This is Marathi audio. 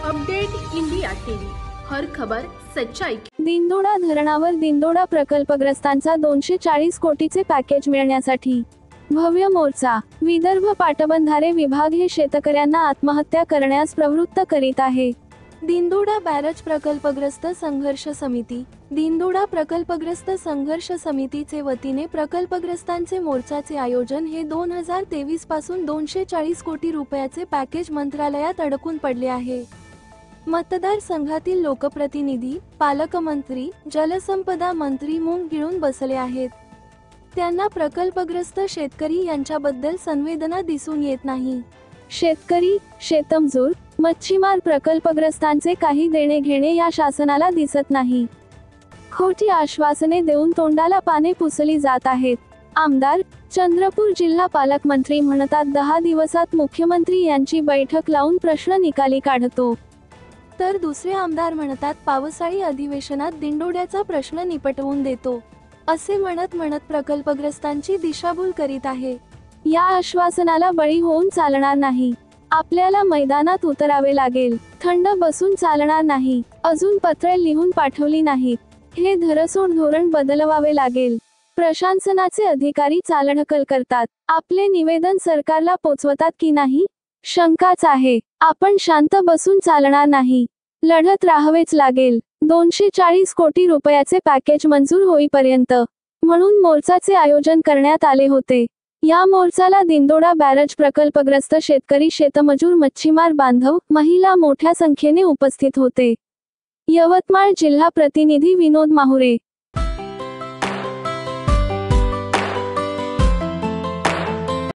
अपडेट इंडिया टीव्ही, हर खबर सच्चाई की। दिंडोडा धरणावर दिंडोडा प्रकल्पग्रस्तांचा 240 कोटीचे पॅकेज मिळण्यासाठी भव्य मोर्चा। विदर्भ पाटबंधारे विभाग हे शेतकऱ्यांना आत्महत्या करण्यास प्रवृत्त करीत आहे। दिंडोडा बॅरेज प्रकल्पग्रस्त संघर्ष समिती, दिंडोडा प्रकल्पग्रस्त संघर्ष समितीचे वतीने प्रकल्पग्रस्तांचे मोर्चाचे आयोजन हे 2023 पासून 240 कोटी रुपयाचे पॅकेज मंत्रालयात अडकून पडले आहे। मतदारसंघातील लोकप्रतिनिधी, पालकमंत्री, जलसंपदा मंत्री मुंग गिळून बसले आहेत। त्यांना प्रकल्पग्रस्त शेतकरी यांच्याबद्दल संवेदना दिसून येत नाही। शेतकरी, शेतमजूर, मच्छीमार प्रकल्पग्रस्तांचे काही देणे घेणे या शासनाला दिसत नाही। खोटी आश्वासने देऊन तोंडाला पाने पुसली जात आहेत। आमदार, चंद्रपूर जिल्हा पालकमंत्री म्हणतात 10 दिवसात मुख्यमंत्री यांची बैठक लावून प्रश्न निकाली काढतो, तर दुसरे आमदार म्हणतात पावसाळी अधिवेशनात दिंडोड्याचा प्रश्न निपटवून देतो, असे म्हणत प्रकल्पग्रस्तांची दिशाभूल करीत आहे। या आश्वासनाला बळी होऊन चालणार नाही। आपल्याला मैदानात उतरावे लागेल। थंड बसून चालणार नाही। अजून पत्रे लिहून पाठवली नाहीत। हे धरसोड धोरण बदलवावे लागेल। प्रशासनाचे अधिकारी चालढकल करतात। आपले निवेदन सरकारला पोचवतात की नाही, शंकाच आहे। आपण शांत बसून चालणार नाही। लढत राहावेच लागेल। 240 कोटी रुपयाचे पॅकेज मंजूर होईपर्यंत म्हणून मोर्चाचे आयोजन करण्यात आले होते। या मोर्चाला दिंडोडा बॅरेज प्रकल्पग्रस्त शेतकरी, शेतमजूर, मच्छीमार बांधव, महिला मोठ्या संख्येने उपस्थित होते। यवतमाळ जिल्हा प्रतिनिधी विनोद माहुरे।